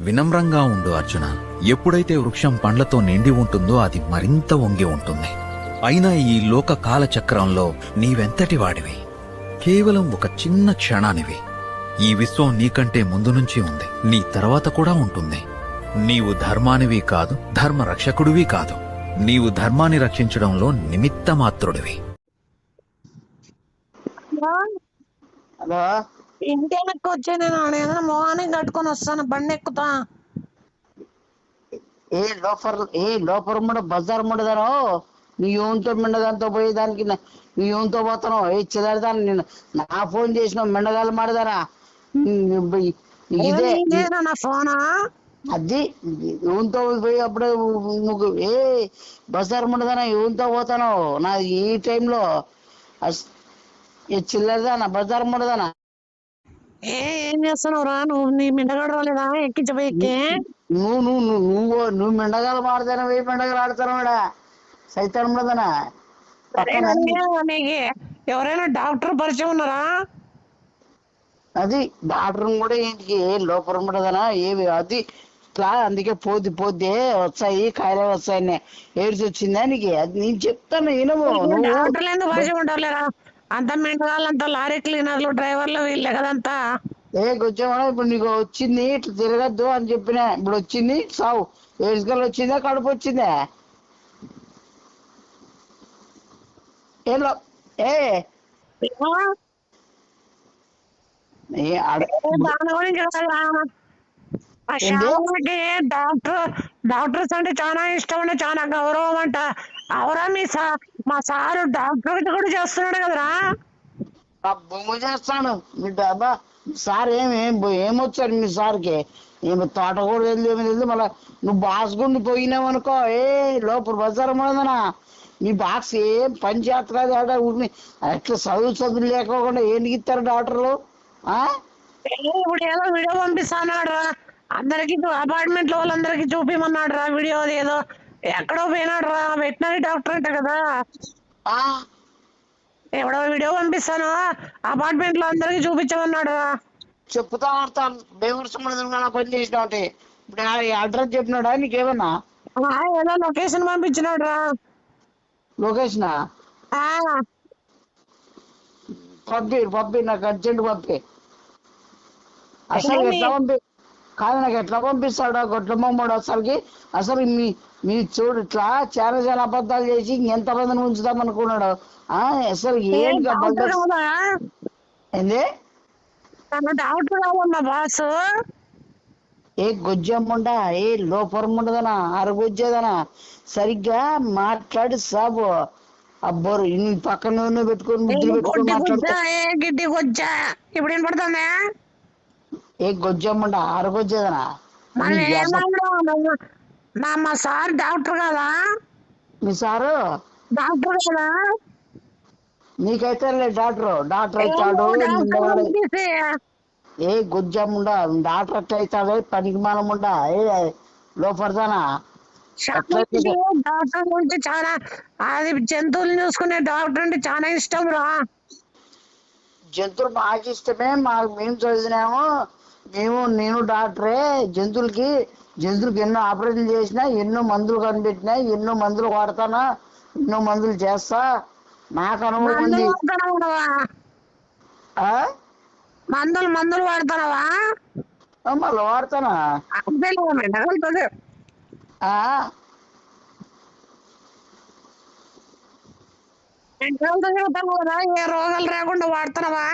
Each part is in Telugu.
వినమ్రంగా ఉండు అర్జున. ఎప్పుడైతే వృక్షం పండ్లతో నిండి ఉంటుందో అది మరింత వంగి ఉంటుంది. అయినా ఈ లోక కాలచక్రంలో నీవెంతటి వాడివి? కేవలం ఒక చిన్న క్షణానివి. ఈ విశ్వం నీకంటే ముందు నుంచి ఉంది, నీ తర్వాత కూడా ఉంటుంది. నీవు ధర్మానివి కాదు, ధర్మ రక్షకుడివి కాదు. నీవు ధర్మాన్ని రక్షించడంలో నిమిత్త మాత్రుడివి. హలో, ఇంటి వెనక్కి వచ్చే నేను ఏదైనా మొహానికి కట్టుకొని వస్తాను, బండి ఎక్కుతా. ఏ లోపల ముండ బజార్ ముండదానో నీ యూన్తో మిండదాంతో పోయేదానికి నీ యూన్తో పోతాను. ఏ చిదారిదాను నేను నా ఫోన్ చేసిన మిండగాలు మాడదానా ఇదే నా ఫోనా అది యూన్తో పోయి అప్పుడే నువ్వు ఏ బజార్ ముండదానా యూన్తో పోతాను. నా ఈ టైంలో చిల్లరదానా బజార్ ముండదానా. ఏం చేస్తున్నావు రా నువ్వు? నీ మిండగాడు రాలేదా ఎక్కించబోయి ఎక్కి? నువ్వు మిండగాలు మాడతాను, వెయ్యి మిండగాలు ఆడతాను మేడా సైతాన్ ఉండదనా. నీకు ఎవరైనా డాక్టర్ పరిచయం ఉన్నారా? అది డాక్టర్ కూడా ఏంటికి లోపల ఉండదనా ఏవి అది ఇట్లా అందుకే పోతే వస్తాయి కాయలే వస్తాయని ఏడ్చి వచ్చిందా నీకు? అది నేను చెప్తాను వినవు. డాక్టర్లు ఎందుకు పరిచయం ఉంటారులేరా? అంత మిండగాళ్ళంతా లారీ క్లీనర్లు డ్రైవర్లు వీళ్ళే కదంతా. కొంచెం ఇప్పుడు నీకు వచ్చింది ఇట్లా తిరగద్దు అని చెప్పిన. ఇప్పుడు వచ్చింది సావు ఏడుకలు వచ్చిందా కడుపు వచ్చిందా? డాక్టర్స్ అంటే చాలా ఇష్టం అండి, చాలా గౌరవం అంట. అవరా మా సారు డాక్టర్ కూడా చేస్తున్నాడు కదరా? బొమ్మ చేస్తాను మీ డబ్బా సార్. ఏమొచ్చారు మీ సార్కి? ఏమో తోట కూడా తెలియదు ఏమి తెలియదు. మళ్ళా నువ్వు బాసుకుని పోయినావు అనుకో లోపల బజార్ ఉన్నదనా నీ బాక్స్ ఏం పని చేస్తారు అట్లా చదువు లేకోకుండా ఏంటికి ఇస్తారు డాక్టర్లు? ఇప్పుడు ఏదో వీడియో పంపిస్తాడు రా అందరికి, అపార్ట్మెంట్ లో వాళ్ళందరికి చూపిమన్నాడు రా వీడియో. ఏదో ఎక్కడో పోయినాడు రా, వెటనరీ డాక్టర్ అంట కదా. ఎవడో వీడియో పంపిస్తాను, అపార్ట్మెంట్ లో అందరికి చూపించమన్నాడు రా. చెప్పుతా ఆడతాను బేవర్సంగా పని చేసిన అంటే. ఇప్పుడు అడ్రస్ చెప్పినాడా నీకేమన్నా? ఏదో లొకేషన్ పంపించినాడు రా. లొకేషనా? పంపి నాకు అర్జెంట్ పంపి. అసలు ఎట్లా కాదు నాకు ఎట్లా పంపిస్తాడు గొడ్లమ్మడు అసలుకి? అసలు మీ చూడు ఇట్లా చాలా అబద్ధాలు చేసి ఎంతమందిని ఉంచుదాం అనుకున్నాడు. అసలు ఏంది బాసు? గొజ్జమ్ముండా లోపరముండదనా అరగొజ్జేదనా సరిగ్గా మాట్లాడి సాబు. అబ్బోరు నీ పక్కన పెట్టుకొని ముద్దులు పెట్టుకొని మాట్లాడుతా. గిడ్డి గొజ్జా ఇప్పుడు ఏం పడుతుందా? గొజ్జమ్ముండా అరగొజ్జేదనా? మా సార్ డాక్టర్ కదా? మీ సారు డాక్టర్ కదా? నీకైతే డాక్టర్ అవుతాడు. గుజ్జమ్ముండా డాక్టర్ అట్లా అవుతాడు. పనికి మానముండా లోపడతానా? డాక్టర్ అంటే చాలా అది జంతువులు చూసుకునే డాక్టర్ అంటే చాలా ఇష్టం రా. జంతువులు మాకు ఇష్టమే. మేము చదివినాము. నేను డాక్టరే. జంతువులకి ఎన్నో ఆపరేషన్ చేసినా, ఎన్నో మందులు కనిపెట్టినా, ఎన్నో మందులు వాడతానా, ఎన్నో మందులు చేస్తా. నాకు అనుభవం ఉంది. మందులు వాడతానవా? మళ్ళీ వాడతానా? ఏ రోగాలు రాకుండా వాడుతున్నావా?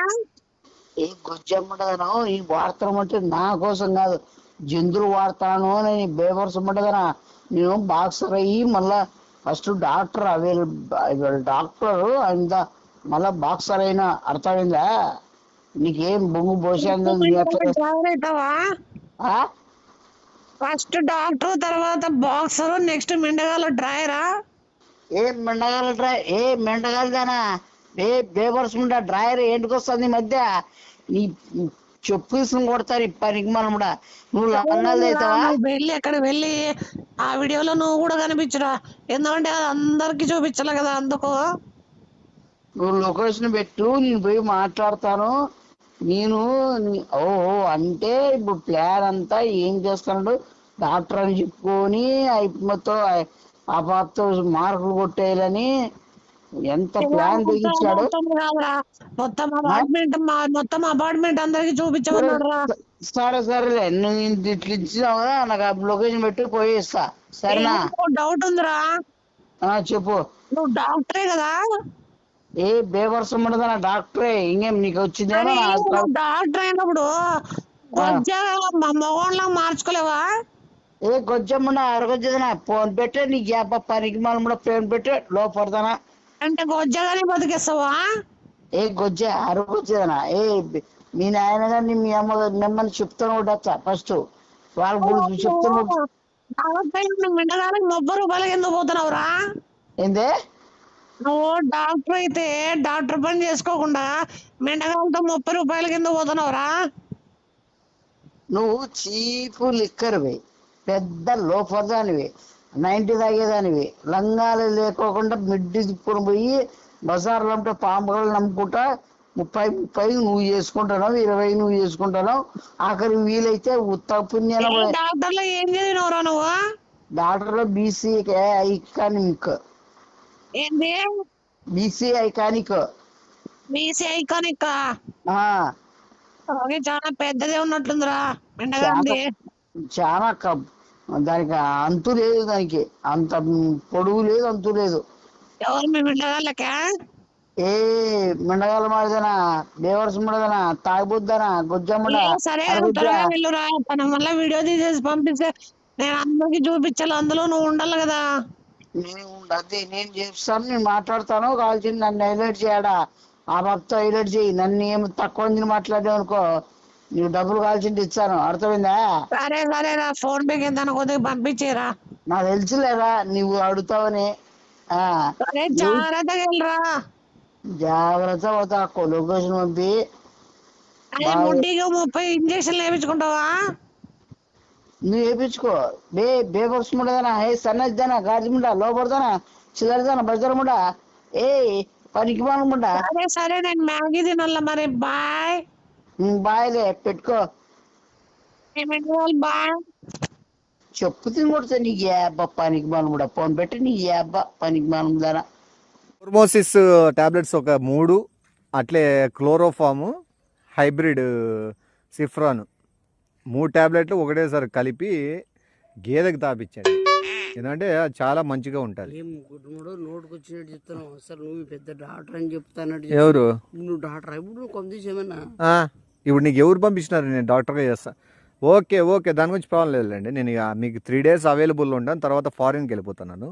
గుజ్జమ్మంటదనా ఈ వాడతాం అంటే నా కోసం కాదు, జంతువులు వాడతాను అని బేవర్సమంటదనా. నేను బాక్సర్ అయ్యి మళ్ళా ఫస్ట్ డాక్టర్ డాక్టర్ అయిందా మళ్ళా బాక్సర్ అయినా అర్థమైందా? నీకేం బొమ్ము పోసాను. ఫస్ట్ డాక్టర్, తర్వాత బాక్సర్, నెక్స్ట్ మెండగాల డ్రైవరా? మెండగాలదానా బేవర్సముండా డ్రైవర్ ఏంటికొస్తుంది ఈ మధ్య? నీ చెప్పు కొడతారు పనికి మనం కూడా. నువ్వు లంగాలు అవుతావా? వెళ్ళి అక్కడ వెళ్ళి ఆ వీడియోలో నువ్వు కూడా కనిపించరా? ఎందుకంటే అది అందరికి చూపించాలి కదా. అందుకు నువ్వు లొకేషన్ పెట్టు, నేను పోయి మాట్లాడతాను. నేను ఓహో అంటే ఇప్పుడు ప్లాన్ అంతా ఏం చేస్తున్నాడు, డాక్టర్ అని చెప్పుకొని మొత్తం ఆ పాపతో మార్కులు కొట్టేయాలని ఎంత ప్లాన్ తెగించాడు. మొత్తం కాదురా, మొత్తం అపార్ట్మెంట్ అందరికి చూపించమన్నాడు రా. సరే సరేలే, నువ్వు ఇట్లా ఇచ్చినావు కదా, నాకు ఆ లొకేషన్ పెట్టి పోయేస్తా, సరేనా? డౌట్ ఉందిరా, చెప్పు. నువ్వు డాక్టరే కదా? ఏ బేవర్సం ఉండదా, నా డాక్టరే. ఇంకేం నీకు వచ్చిందేమో డాక్టర్ అయినప్పుడు మగోళ్ళ మార్చుకోలేవా? ఏ గొజ్జమ్మ అరగొజ్జదనా ఫోన్ పెట్టే నీకు అబ్బా పనికి మనం కూడా ఫోన్ పెట్టే లోపడతానా అంటే గొజ్జగానే బతికేస్తావా? ఏ గొజ్జ అరగొజ్జదనా? మీ నాయన గారిని మీ అమ్మ మిమ్మల్ని చెప్తాను కూడా ఫస్ట్ వాళ్ళ గురించి చెప్తాను. మిండగానికి 30 రూపాయలకి ఎందుకు పోతున్నావురా? ఏందే నువ్వు డాక్టర్ అయితే డాక్టర్ పని చేసుకోకుండా మెండగాలతో 30 రూపాయలకి ఎందుకు పోతున్నావురా? నువ్వు చీపు లిక్కర్వి, పెద్ద లోపదానివి, 90 తాగేదానివి, లంగాలు లేకోకుండా మిడ్డి తిప్పుకొని పోయి బజార్లో ఉంటే పాంపగలు నమ్ముకుంటా 30 నువ్వు చేసుకుంటున్నావు, 20 నువ్వు చేసుకుంటున్నావు. ఆఖరి వీలైతే ఉత్త పుణ్యాల డాక్టర్ లో ఏం చదివినవరా నువ్వు? డాక్టర్ లో బీసీ ఐకానిక్. ఏంది? BC iconic. బీసీ ఐకానిక్ చాలా పెద్దదే ఉన్నట్లుందిరా మెండగాంది. చాలా దానికి అంతు లేదు, దానికి అంత పొడుగు లేదు, అంతు లేదు. ఎవరు మీ మెండగాళ్ళక? ఏ మిండగాల మాడదనా, బేవర్స్ ముడదనా, తాగిపోద్దనా, గొజ్జమ్మడా? సరే వెళ్ళురా, తన వల్ల వీడియో తీసేసి పంపిస్తే నేను అందరికి చూపించాలి, అందులో నువ్వు ఉండాలి కదా. నేను చేస్తాను, నేను మాట్లాడతాను, కావాల్సింది నన్ను హైలైట్ చేయడా, ఆ భక్తో హైలైట్ చేయి. నన్ను ఏమి తక్కువ మాట్లాడావు అనుకో, నీకు డబ్బులు కావాల్సింది ఇస్తాను, అర్థమైందా? సరే సరేరా, ఫోన్ పే కింద కొద్దిగా పంపించేరా. నాకు తెలుసులేరా నువ్వు అడుగుతావని. జాగ్రత్తగా వెళ్ళరా, జాగ్రత్త పోతా, లొకేషన్ పంపి. ముడ్డిగా 30 ఇంజక్షన్లు వేయించుకుంటావా? నువ్వు వేయించుకో. బేబర్స్ ముడదానా, సన్నద్దానా, గాజుముండా, లోపడదానా, చిల్లరదానా, బజారముండా, పనికి మానముండా. సరే సరే, నేను మ్యాగీ తినాల మరి, బాయ్. బాయ్లే పెట్టుకో. బాయ్. చెప్పు తిని కొడుతా నీకు అబ్బా పనికి మానముడా, ఫోన్ పెట్టి నీకు అబ్బా పనికి మానముదానా. హోర్మోసిస్ టాబ్లెట్స్ ఒక 3, అట్లే క్లోరోఫాము, హైబ్రిడ్ సిఫ్రాన్ 3 టాబ్లెట్లు ఒకటేసారి కలిపి గేదెకి తాపించండి, ఎందుకంటే అది చాలా మంచిగా ఉంటుంది. నోటుకు వచ్చినట్టు చెప్తాను, అసలు నువ్వు పెద్ద డాక్టర్ అని చెప్తానట్టు. ఎవరు నువ్వు డాక్టర్ ఇప్పుడు కొంతసేమన్నా? ఇప్పుడు నీకు ఎవరు పంపించినారు? నేను డాక్టర్గా చేస్తా. ఓకే ఓకే, దాని గురించి ప్రాబ్లం లేదులేండి. నేను ఇక మీకు 3 days అవైలబుల్ ఉంటాను, తర్వాత ఫారిన్కి వెళ్ళిపోతున్నాను.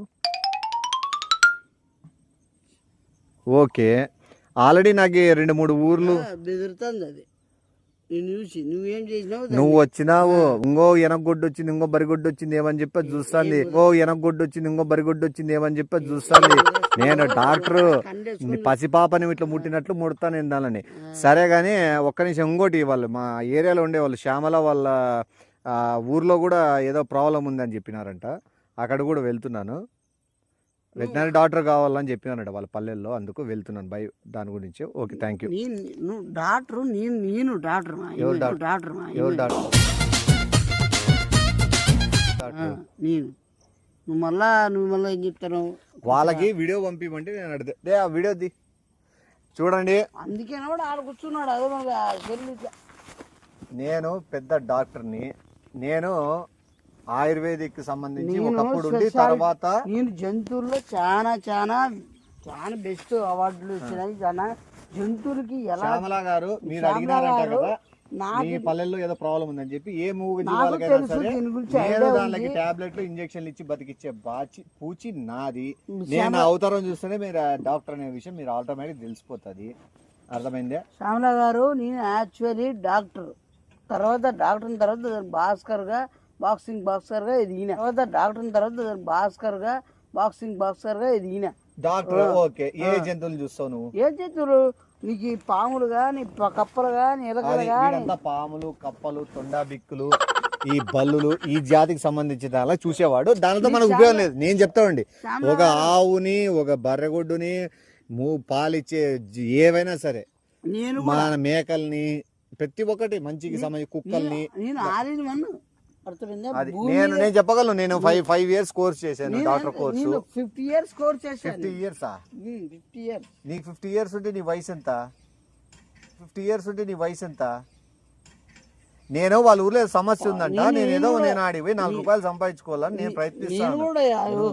ఓకే, ఆల్రెడీ నాకు 2-3 ఊర్లు బెదురుతుంది అది. నువ్వేం చేసినావు? నువ్వు వచ్చినావు, ఇంకో ఎనగొడ్డు వచ్చింది, ఇంకో బరిగొడ్డు వచ్చింది ఏమని చెప్పి చూస్తుంది, ఇంకో ఎనగొడ్డు వచ్చింది, ఇంకో బరిగొడ్డు వచ్చింది ఏమని చెప్పి చూస్తుంది. నేను డాక్టరు, పసిపాపని ఇట్లా ముట్టినట్లు ముడతాను ఎందాలని. సరే కానీ ఒక్క నిమిషం, ఇంకోటి వాళ్ళు మా ఏరియాలో ఉండేవాళ్ళు శ్యామల వాళ్ళ ఊర్లో కూడా ఏదో ప్రాబ్లం ఉందని చెప్పినారంట, అక్కడ కూడా వెళ్తున్నాను. వెటనరీ డాక్టర్ కావాలని చెప్పినారంట వాళ్ళ పల్లెల్లో, అందుకు వెళ్తున్నాను బై దాని గురించి. Okay, thank you. నువ్వు డాక్టర్, నేను డాక్టర్. ఎవరు డాక్టర్? ఎవరు డాక్టర్? నేను. నువ్వు మళ్ళా ఏం చెప్తాను? వాళ్ళకి వీడియో పంపిమంటే నేను అడితే ఆ వీడియోది చూడండి. అందుకేనా కూడా ఆడ కూర్చున్నాడు, అదే నేను పెద్ద డాక్టర్ని, నేను ఆయుర్వేదిక్ సంబంధించి ఒకప్పుడు ఉండి తర్వాత నేను జంతువుల్లో చాలా చాలా చాలా బెస్ట్ అవార్డులు వచ్చినాయి. చాలా జంతువులకి ఎలా శ్యామలా గారు మీరు అడిగినారంట కదా, మీ పల్లెల్లో ఏదో ప్రాబ్లం ఉందని చెప్పి, ఏ మూవీ జీవాలకైనా సరే నేను దానికి టాబ్లెట్లు ఇంజక్షన్లు ఇచ్చి బతికిచ్చే పూచి నాది. నేను అవతారం చూస్తేనే మీరు డాక్టర్ అనే విషయం మీరు ఆటోమేటిక్ తెలిసిపోతుంది, అర్థమైందే? శ్యామలా గారు, నేను యాక్చువల్లీ డాక్టర్, తర్వాత భాస్కర్ గా బాక్సింగ్ బాక్సర్ గా ఎదిగిన, తర్వాత డాక్టర్ తర్వాత బాక్సింగ్ బాక్సర్ గా ఎదిగిన డాక్టర్. ఓకే, ఏ జంతువులు చూస్తావు నువ్వు? ఏ జంతువులు? నీకు పాములు గాని, కప్పలు గాని, ఎలకలు గాని. పాములు, కప్పలు, తొండాబిక్కులు, ఈ బల్లులు, ఈ జాతికి సంబంధించిన అలా చూసేవాడు. దానితో మనకు ఉపయోగం లేదు. నేను చెప్తామండి, ఒక ఆవుని, ఒక బర్రెగొడ్డుని, పాలిచ్చే ఏవైనా సరే, మన మేకల్ని, ప్రతి ఒక్కటి మంచికి సంబంధించి కుక్కల్ని నేను ఆలిన వన్ అర్థమైందా? అది నేను చెప్పగలను. నేను 5 years కోర్స్ చేశాను, డాక్టర్ కోర్సు. 50 years కోర్స్ చేశాను. 50 years 50 years. నీకు 50 years ఉంటే నీ వయసు ఎంత? 50 years ఉంటే నీ వయసు ఎంత? నేను వాళ్ళ ఊర్లో సమస్య ఉందంట, నేను ఆడికి పోయి 4 రూపాయలు సంపాదించుకోవాలని నేను ప్రయత్నిస్తాను.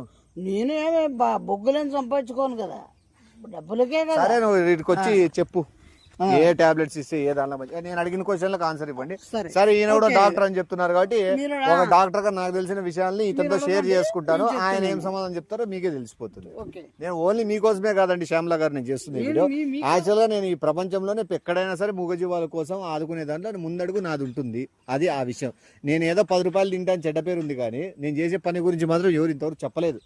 నేను ఏమే బొగ్గులేని సంపాదించుకోను కదా, డబ్బులకే కదా. సరే నువ్వు వీటికి వచ్చి చెప్పు ఏ టాబ్లెట్స్ ఇస్తే ఏ దానిలో మంచి. నేను అడిగిన క్వశ్చన్లకు ఆన్సర్ ఇవ్వండి. సరే ఈయన కూడా డాక్టర్ అని చెప్తున్నారు కాబట్టి ఒక డాక్టర్ గా నాకు తెలిసిన విషయాల్ని ఇతనితో షేర్ చేసుకుంటాను. ఆయన ఏం సమాధానం చెప్తారో మీకే తెలిసిపోతుంది. నేను ఓన్లీ మీకోసమే కాదండి శ్యామల గారు నేను చేస్తుంది వీడియో. యాక్చువల్ గా నేను ఈ ప్రపంచంలోనే ఎక్కడైనా సరే మూగజీవాల కోసం ఆదుకునే దాంట్లో ముందడుగు నాది ఉంటుంది. అది ఆ విషయం. నేను ఏదో 10 రూపాయలు తింటాను చెడ్డ పేరు ఉంది, కానీ నేను చేసే పని గురించి మాత్రం ఎవరు ఇంతవరకు చెప్పలేదు.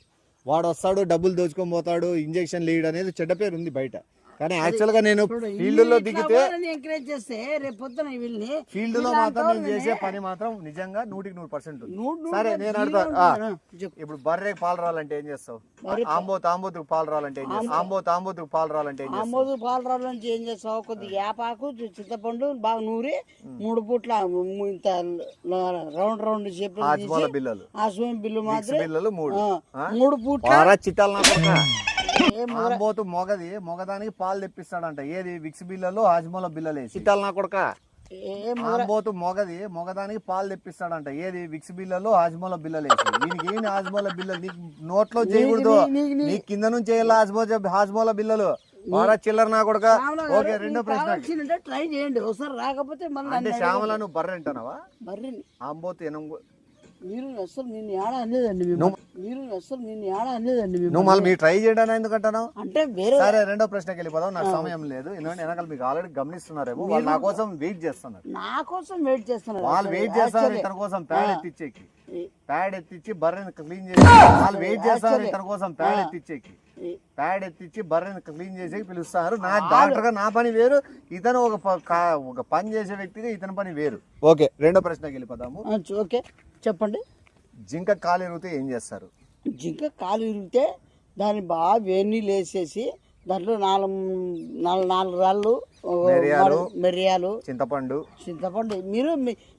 వాడు వస్తాడు, డబ్బులు దోచుకొని పోతాడు, ఇంజక్షన్ లేడు అనేది చెడ్డ పేరు ఉంది బయట. కానీ యాక్చువల్ గా నేను ఫీల్డ్ లో దిగితే ఎంకరేజ్ చేస్తే రేపు పొద్దున వీళ్ళని ఫీల్డ్ లో మాత్రం నేను చేసే పని మాత్రం నిజంగా 100% ఉంది. సరే నేను అడుగుతా, ఇప్పుడు బర్రెకి పాలు రావాలంటే ఏం చేస్తావు? ఆంబోతుకు పాలు రావాలంటే ఏం చేస్తావు? ఆంబోతుకు పాలు రావాలంటే ఏం చేస్తావు? ఆంబోతుకు పాలు రావాలంటే ఏం చేస్తావు? కొద్దిగా యాపాకు, చింతపండు బాగా నూరి 3 పూట్ల ఇంత రౌండ్ షేప్ హాజ్మోల బిల్లలు, బిల్లు మాత్రం బిల్లలు 3 పూట్ల చిట్టాలు ఆంబోతు మొగదానికి పాలు తెప్పిస్తాడంట. ఏది? విక్స్ బిల్లలు, హాజ్మోల బిల్లలు వేసి. చిట్టాలు నా కొడుక ఆంబోతు మొగదానికి పాలు తెప్పిస్తాడంట. ఏది? విక్స్ బిల్లలు, హాజ్మోల బిల్లలు వేసి. దీనికి ఏంటి హాజ్మోల బిల్లలు? నీకు నోట్లో చేయకూడదు, నీ కింద నుంచి చేయాలి హాజ్మోల బిల్లలు. వారా చిల్లర నా కొడుక. ఓకే, రెండో ప్రశ్న ట్రై చేయండి ఒకసారి. రాకపోతే అంటే శ్యామల నువ్వు బర్రె అంటున్నావా? బర్రెని ఆంబోతు ఎనంగు మీరు అసలు నేను ఏడా అనేదండి, నువ్వు మళ్ళీ మీరు ట్రై చేయడానికి ఎందుకంటున్నావు అంటే వేరే. సరే రెండో ప్రశ్నకి వెళ్ళిపోదాం, నాకు సమయం లేదు. ఎందుకంటే వెనకాల మీకు ఆల్రెడీ గమనిస్తున్నారేమో, వాళ్ళు నా కోసం వెయిట్ చేస్తున్నారు. నా కోసం వెయిట్ చేస్తున్నారు. వాళ్ళు వెయిట్ చేస్తారు ఇతని కోసం ప్యాడ్ ఎత్తిచ్చి బర్రెని క్లీన్ చేసి. వాళ్ళు వెయిట్ చేస్తారు ఇతని కోసం ప్యాడ్ ఎత్తిచ్చి బర్రెని క్లీన్ చేసి పిలుస్తారు. నా డాక్టర్ గా నా పని వేరు, ఇతను ఒక పని చేసే వ్యక్తిగా ఇతని పని వేరు. ఓకే, రెండో ప్రశ్నకి వెళ్ళిపోదాము. ఓకే చెప్పండి. జింక కాలు ఇరిగితే ఏం చేస్తారు? జింక కాలు ఇరిగితే దాన్ని బాగా వేడి నీళ్ళు వేసేసి దాంట్లో 4 రాళ్ళు, మిరియాలు, చింతపండు.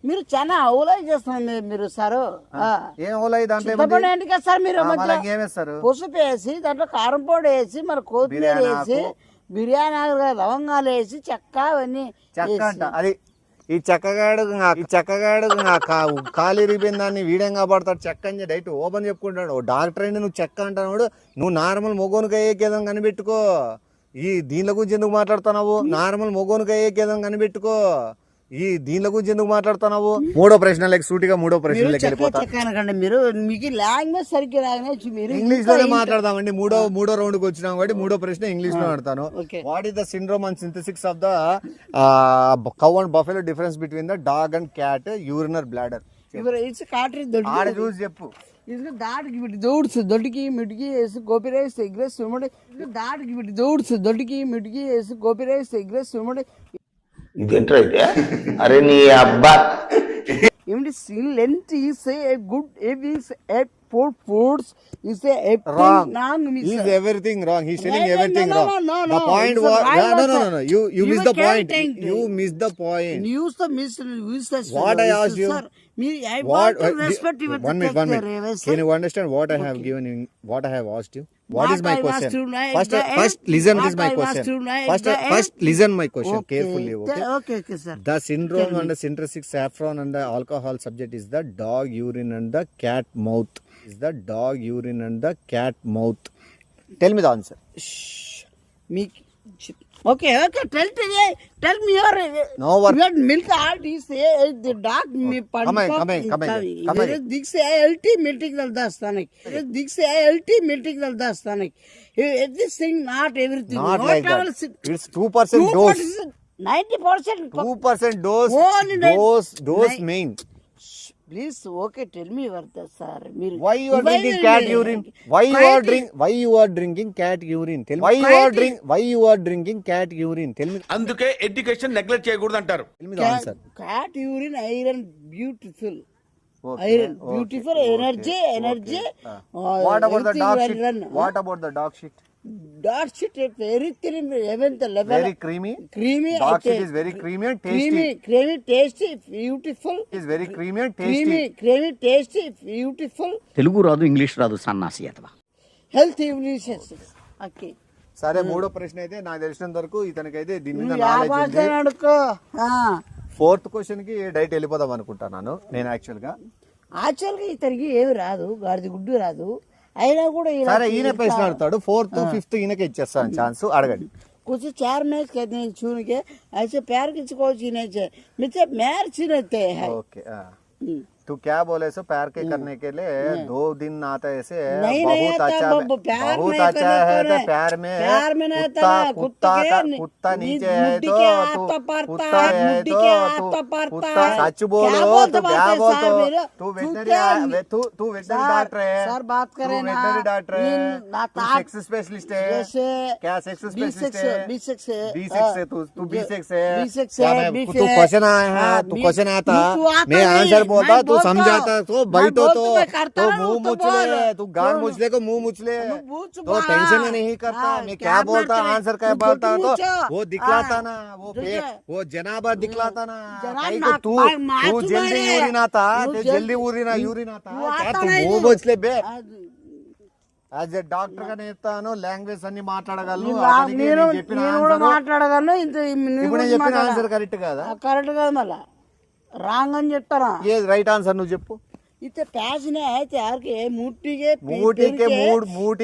మీరు చాలా ఔలై చేస్తున్నారు మీరు సార్. ఏం ఔలై? దాంట్లో చింతపండు ఏంటి కదా సార్? మీరు పసుపు వేసి దాంట్లో కారం పొడి వేసి మన కొత్తిమీర వేసి బిర్యానీ లవంగాలు వేసి చెక్క అవన్నీ అంట. అది ఈ చెక్కగాడు కాలు ఇరిగిపోయిన దాన్ని వీడంగా పడతాడు. చెక్క అని డైట్ ఓపెన్ చెప్పుకుంటాడు. డాక్టర్ అయినా నువ్వు చెక్క అంటున్నాడు. నువ్వు నార్మల్ మొగోనికి అయ్యేకేదం కనిపెట్టుకో. ఈ దీనిల గురించి ఎందుకు మాట్లాడుతున్నావు? నార్మల్ మొగోనికి అయ్యేకేదం కనిపెట్టుకో. ఈ దీనిల గురించి ఎందుకు మాట్లాడుతున్నావు? మూడో ప్రశ్నలకి సూటిగా మూడో ప్రశ్నలకి వెళ్ళిపోతాను. మీరు మీకు లాంగ్వేజ్ సరిగ్గా రాగానే మీరు ఇంగ్లీష్ లోనే మాట్లాడదామండి. మూడో రౌండ్ కి వచ్చినాం కాబట్టి మూడో ప్రశ్న ఇంగ్లీష్ లో ఆడతాను. What is the syndrome and synthesis of the cow and buffalo difference between the dog and cat urinary bladder? ఆడ చూసి చెప్పు. దాటికి బిట్టి దౌడ్స్ దొడ్డికి మిటికి వేసి గోపి రైస్ ఎగ్రెస్ ఇవ్వమండి. దాటికి బిట్టి దౌడ్స్ దొడ్డికి మిటికి వేసి గోపి రైస్ ఎగ్రెస్ ఇవ్వమండి. ఇదేంట్రా అయితే? అరే నీ అబ్బా ఏమిటి? Length is a good is a poor foods is a wrong. He's everything wrong. He's telling everything wrong. The point was no. You missed the point. You missed the point. Use the What I asked you. Sir, I want to respect you. One minute. Can you understand what I have given you? What I have asked you? What is my question? First listen. This is my question. First listen my question carefully. Okay, sir. The syndrome and the synthetic saffron and the alcohol subject is the dog urine and the cat mouth. Tell me the answer. Okay. Tell me your. No work. Your milk art is the dog me pan. Come. This LT milking the stomach. This LT milking the stomach. This thing not everything. Not like that. It's 2% dose. 90%. 2% dose. Dose main. Please, okay, tell me what the sir. Why you are drinking cat urine? Why you are drinking cat urine? Tell me. Why you are drinking cat urine? Tell me. అందుకే ఎడ్యుకేషన్ నెగ్లెక్ట్ చేయకూడదు అంటారు. Tell me the answer. Cat urine, iron, beautiful. Okay. Iron, beautiful, energy. What about the dog shit? What about the dog shit? Dark sheet very creamy eleventh level very creamy creamy dark sheet is very creamy and tasty creamy tasty beautiful is very creamy and tasty creamy tasty beautiful Telugu రాదు ఇంగ్లీష్ రాదు సన్నాసి అతవా హెల్త్ న్యూట్రిషన్స్ ఓకే సరే మూడో ప్రశ్న అయితే నాకు తెలిసినంత వరకు ఇతనికైతే దీని మీద నువ్వు నాలెడ్జ్ ఉంది వ్యాపారం అనుకో ఫోర్త్ క్వశ్చన్ కి డైట్ వెళ్ళిపోదాం అనుకుంటున్నాను నేను యాక్చువల్గా ఇతనికి ఏమి రాదు గాడిది గుడ్డు రాదు అయినా కూడా సరే ఈయన ప్రశ్న అడుగుతాడు ఫోర్త్ ఫిఫ్త్ ఈయనకే ఇచ్చేస్తాను ఛాన్స్ అడగండి कुछ 4 मैच कहते हैं छूने के ऐसे पैर किसको छीने चाहिए मुझे मैर छीनते हैं ओके तू क्या बोले सो पैर के करने के लिए 2 दिन आता है ऐसे नहीं बहुत आता, अच्छा वो प्यार बहुत नहीं अच्छा करने है को तो नहीं। पैर में नहीं आता ना, कुत्ता नीचे है मुट्ठी तो के तू हाथ पड़ता कुत्ता है, है मुट्ठी तो के तू हाथ पड़ता कुत्ता है। सच क्या बोलो बोलते तो क्या बात है बोलते साहब मेरा? तू तू वेटनरी क्या- तू वेटनरी सर, डॉक्टर है सर बात करें ना, वेटनरी डॉक्टर है इन ना तू ताप- सेक्स स्पेशलिस्ट है जैसे क्या सेक्स स्पेशलिस्ट है B6 है B6 है तू B6 है B6 क्या है, मैं B6 तू है। क्वेश्चन आया है हाँ, तू B- क्वेश्चन आता तू आता मैं नहीं, आंसर बोलता मैं तू बोलता समझाता हूँ। तो मैं बैठो बोलता तो मैं करता तो हूँ, मुंह तो मुछ ले बोल। तू गान बोल। मुछ ले को मुंह मुछ ले मुँह तो छुपा। टेंशन में नहीं करता हाँ, मैं क्या क्या बोलता मारते हैं? आंसर क्या तू बोलता झूठ तो मूछ। वो दिखलाता हाँ, ना झूठ। वो जनाबा दिखलाता ना जनाब कहीं को ना- तू मार तू चुका जल्दी है। यूरिन आता तू ते जल्दी- जल्दी यूरिन आता तू क्या आता तू नहीं मुंह तू। मुछ ले बे అది యాజ్ ఎ డాక్టర్ గా నేర్తాను లాంగ్వేజ్ అన్ని మాట్లాడగలను నేను అతనికి నేను చెప్పిన నేను కూడా ఆన్సర్ మాట్లాడగలను ఇంత ఇప్పుడు నేను చెప్పిన ఆన్సర్ కరెక్ట్ కాదా కరెక్ట్ కాదు మళ్ళా రాంగ్ అని చెప్తారా ఏ రైట్ ఆన్సర్ నువ్వు చెప్పు इतने प्याज ने है त्यार के मूठी के मूठी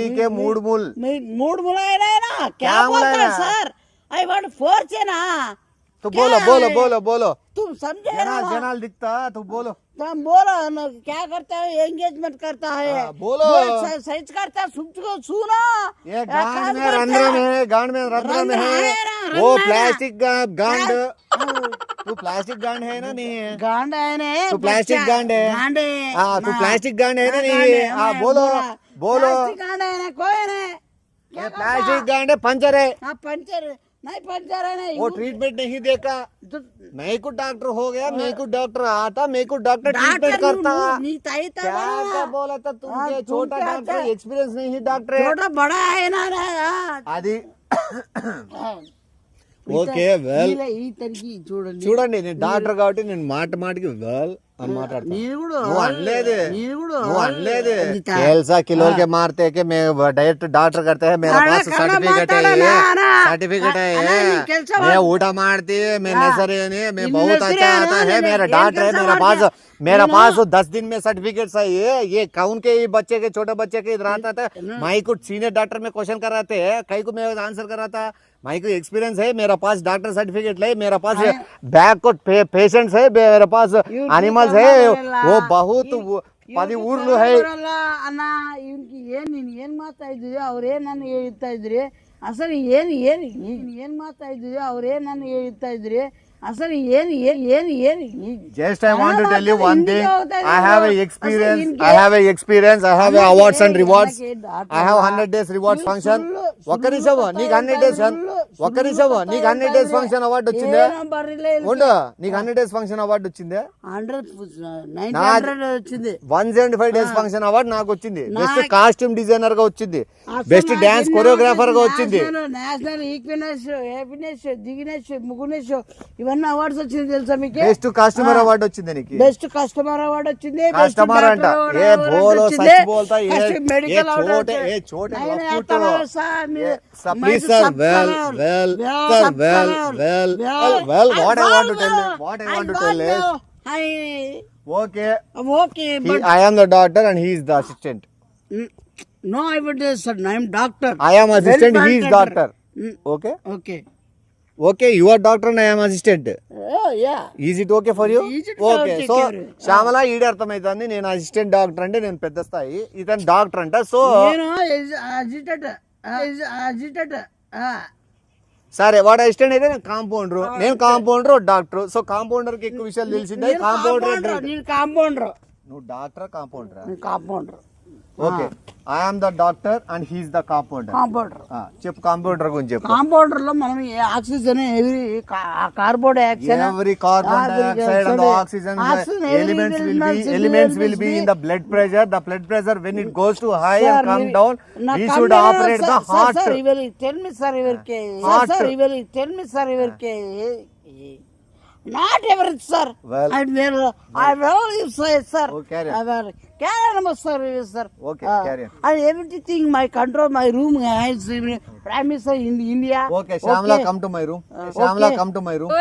के मूड मूल मूड मुलाए ना है ना क्या क्या बोलता मुलाया? है सर आई वांट फोर्स है ना तो क्या बोलो है? बोलो बोलो बोलो तुम समझे ना जनाल दिखता तू बोलो तुम बोलो ना क्या करता है एंगेजमेंट करता है हाँ, बोलो। सच करता है सुनो ये गांड में रंध्र में है गांड में रंध्र में है वो प्लास्टिक गांड तू प्लास्टिक गांड है ना नहीं है गांड है ना तू प्लास्टिक गांड है गांड है हाँ तू हाँ। प्लास्टिक गांड है ना हाँ, नहीं गांड है है, हाँ मैं बोलो बोला। बोलो प्लास्टिक गांड है ना कोई नहीं ये प्लास्टिक गांड है पंचर है हाँ पंचर नहीं पंचर है नहीं वो ट्रीटमेंट नहीं देखा मैं को डॉक्टर हो गया मैं को डॉक्टर आता मैं को डॉक्टर ट्रीटमेंट करता क्या क्या बोला था तुम हाँ, के तुम छोटा क्या डॉक्टर क्या? एक्सपीरियंस नहीं है डॉक्टर है छोटा बड़ा है ना అది ఓకే వెల్ ఈ తనకి చూడండి చూడండి నేను డాక్టర్ కాబట్టి నేను మాటికి వెల్ అని మాట్లాడతాను నేను కూడా నువ్వు అనలేదు నేను కూడా నువ్వు అనలేదు అందితా. కేల్సా కిలో के मारते के मैं डायरेक्ट डॉक्टर करते हैं मेरे अरे पास कन्नड़ सर्टिफिकेट है माताड़ा ना, ना। सर्टिफिकेट अरे है नहीं, केल्सा मैं बात- ऊटा मारती मैं हाँ। नर्सरी नहीं मैं इन बहुत नर्सरी अच्छा है आता ना, है ये मेरा केल डॉक्टर है केल्सा मेरा मार पास दिया। मेरा ये पास ना- 10 दिन में सर्टिफिकेट सही है ये कौन के ही बच्चे के छोटे बच्चे के इधर आता था माई को सीनियर डॉक्टर में क्वेश्चन कराते हैं कई को मैं आंसर कराता माई को एक्सपीरियंस है मेरा पास डॉक्टर सर्टिफिकेट है मेरा पास बैक को पेशेंट्स है मेरा पास एनिमल्स है वो बहुत 10 ఊర్లు है అన్న ఇవరికి ఏం మాతా ఇద్ది ಅವ್ರೇ ನನ್ನ ಹೇಳ್ತಾ ಇದ್ರಿ అసలు ఏం మాతా ఇద్ది ಅವ್ರೇ ನನ್ನ ಹೇಳ್ತಾ ఇద్రి అసలు Just I want to tell you one thing. I have a experience. I have a awards and rewards. I have 100 days rewards function. ఒక్క నిమిషం నీకు 100 days నీకు 100 days function award వచ్చిందే ఉండు నీకు 100 days function award వచ్చిందే 100 వచ్చింది 175 days function award నాకు వచ్చింది బెస్ట్ కాస్ట్యూమ్ డిజైనర్ గా వచ్చింది బెస్ట్ డాన్స్ కొరియోగ్రాఫర్ గా వచ్చింది నేషనల్ ఈక్వినెస్ హ్యాపీనెస్ దిగినెస్ ముగునెస్ ఇవన్నీ అవార్డ్స్ వచ్చింది తెలుసా మీకు బెస్ట్ కాస్ట్యూమర్ అవార్డు వచ్చింది నీకు బెస్ట్ కస్టమర్ అవార్డ్ వచ్చింది కస్టమర్ అంట ఏ బోలో సచ్ బోల్తా ఏ మెడికల్ छोटे ए छोटे please sir well what I want to tell is okay okay I am the doctor and he is the assistant no I would sir I am doctor I am assistant he is doctor okay okay okay you are doctor and I am assistant yeah is it okay for you Is it for okay take so care? Shyamala ఈడ అర్థమైతుంది నేను అసిస్టెంట్ డాక్టర్ అంటే నేను పెద్ద స్థాయి ఇతను డాక్టర్ అంట సో నేను అజిటెడ్ సరే వాడు అసిస్టెంట్ అయితే నేను కాంపౌండర్ డాక్టర్ సో కాంపౌండర్ కి ఎక్కువ విషయాలు తెలిసిందే కాంపౌండర్ నేను కాంపౌండర్ నువ్వు doctor compounder compounder okay I'm the doctor and he's the compounder. Compounder. చెప్పు కాంపౌండర్ గురించి చెప్పు. కాంపౌండర్ లో మనం oxygen every carbon dioxide Every carbon dioxide and the oxygen elements will be in the blood pressure. The blood pressure when it goes to high and come down, we should operate the heart. Sir, tell me, sir, not everything, sir. Well, I will say, sir. Oh, carry on. I will carry on, sir. Okay, carry on. And everything, my control, my room, Prime Minister in India. Okay, Shamla, come to my room. Shamla, come to my room.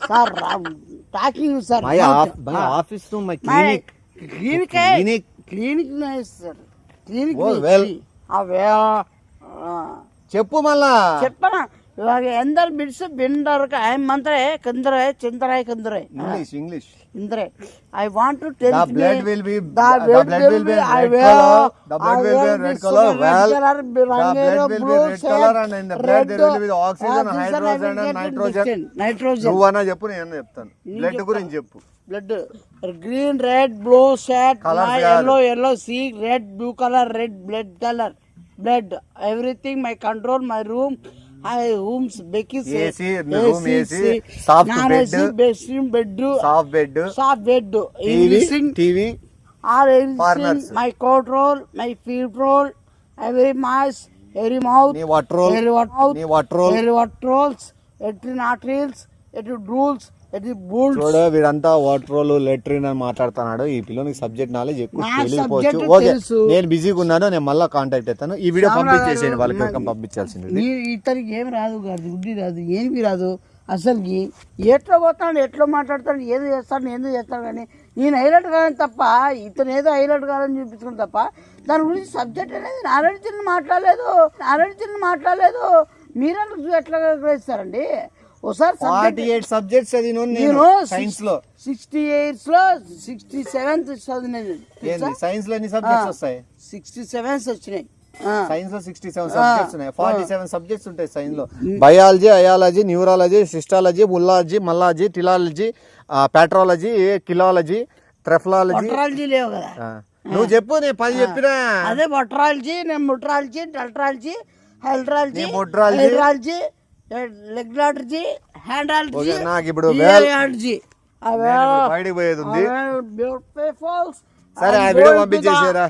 Sir, I'm talking, sir. My office room, my clinic. Clinic, nice, sir. Clinic. Oh, well. చెప్పు మళ్ళా. చెప్పనా ಇವಾಗ ಎಂದರ್ ಬಿಡ್ಸು ಬೆಂಡರ್ಕ ಐ ಮಂತ್ರೆ ಕಂದ್ರೆ ಚಂದ್ರಾಯ್ ಕಂದ್ರೆ English. ಇಂದ್ರೆ I want to tell The blood will be red color. The blood will be red color. Well, the blood will be red color and in the blood there will be the oxygen, hydrogen and nitrogen. నువ్వు అన్నా చెప్పు నేను చెప్తాను. బ్లడ్ గురించి చెప్పు. Blood green red blue shirt yellow see red blue color red blood everything my control my room I rooms Becky's AC room AC soft bed soft bed TV all everything my control my control every mask every mouth నీ what roll every what rolls every nostrils every rules every bulls చూడు వీడంతా వాటర్ రోల్ లెట్రిన్ అని మాట్లాడుతున్నాడు. ఈ పిల్లనికి సబ్జెక్ట్ నాలెడ్జ్ ఎక్కువ తెలియకపోవచ్చు. subject ఓకే తెలుసు. నేను బిజీగా ఉన్నాను, నేను మళ్ళీ కాంటాక్ట్ అవుతాను. ఈ వీడియో పంపించేసేయండి వాళ్ళకి పంపించాల్సింది. ఇతనికి ఏమి రాదు గుడ్డి రాదు ఏమి రాదు అసలుకి ఎట్లా పోతాడు ఎట్లా మాట్లాడతాడు ఏదో చేస్తాడు కానీ నేను హైలైట్ కాదని తప్ప ఇతను ఏదో హైలైట్ కాదని చూపించుకుని తప్ప దాని గురించి సబ్జెక్ట్ అనేది నారాయణ మాట్లాడలేదు మీరంతా ఎట్లా గ్రహిస్తారండి ఒకసారి 48 సబ్జెక్ట్స్ అది నేను సైన్స్ లో 68 లో 67 చదివినది సైన్స్ లో ఎన్ని సబ్జెక్ట్స్ వస్తాయి? 67 వచ్చినాయి సైన్స్ లో 67 సబ్జెక్ట్స్ ఉన్నాయి. 47 సబ్జెక్ట్స్ ఉంటాయి సైన్స్ లో. బయాలజీ, అయాలజీ, న్యూరాలజీ, సిస్టాలజీ, మల్లాజీ, టిలాలజీ, పాట్రాలజీ, కిలాలజీ, ట్రెఫలాలజీ లేవు కదా. నువ్వు చెప్పు, నేను 10 చెప్పినా. అదే బొట్రాలజీ, నేను ముట్రాలజీ, డల్ట్రాలజీ, హెల్డ్రాలజీ, ముట్రాలజీ, హెల్డ్రాలజీ, లెగ్లాలజీ, హ్యాండ్రాలజీ, నాకు ఇప్పుడు బయటకు పోయేది ఉంది. సరే ఆ వీడియో పంపించేసారా?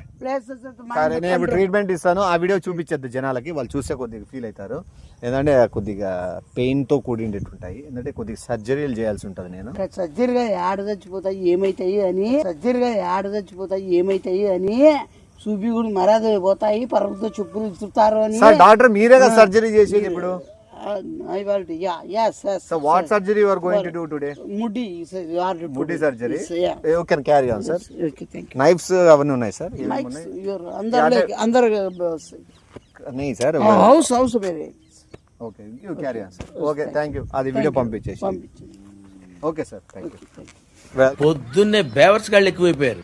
సరే నేను ఇప్పుడు ట్రీట్మెంట్ ఇస్తాను, ఆ వీడియో చూపించద్దు జనాలకి, వాళ్ళు చూసే కొద్దిగా ఫీల్ అవుతారు. ఏంటంటే కొద్దిగా పెయిన్ తో కూడిండేటుంటాయి, ఎందుకంటే కొద్దిగా సర్జరీలు చేయాల్సి ఉంటది. నేను సర్జరీగా ఆడ చచ్చిపోతాయి ఏమైతాయి అని చూపి కూడా మర్యాద పోతాయి, పరుగుతో చెప్పులు ఇస్తారు అని. డాక్టర్ మీరే కదా సర్జరీ చేసేది ఇప్పుడు? Yes. So what surgery you are going to do today? Mudi surgery. Yeah. You can carry on, sir. Okay, thank you. Knives avanu unnai sir. Knives andar nahi sir. House bere. Okay, you carry on, sir. Okay, thank you. Adi video పంపించేసి. Okay sir, thank you. పొద్దున్నే బేవర్స్ గాళ్ళు ఎక్కువైపోయారు.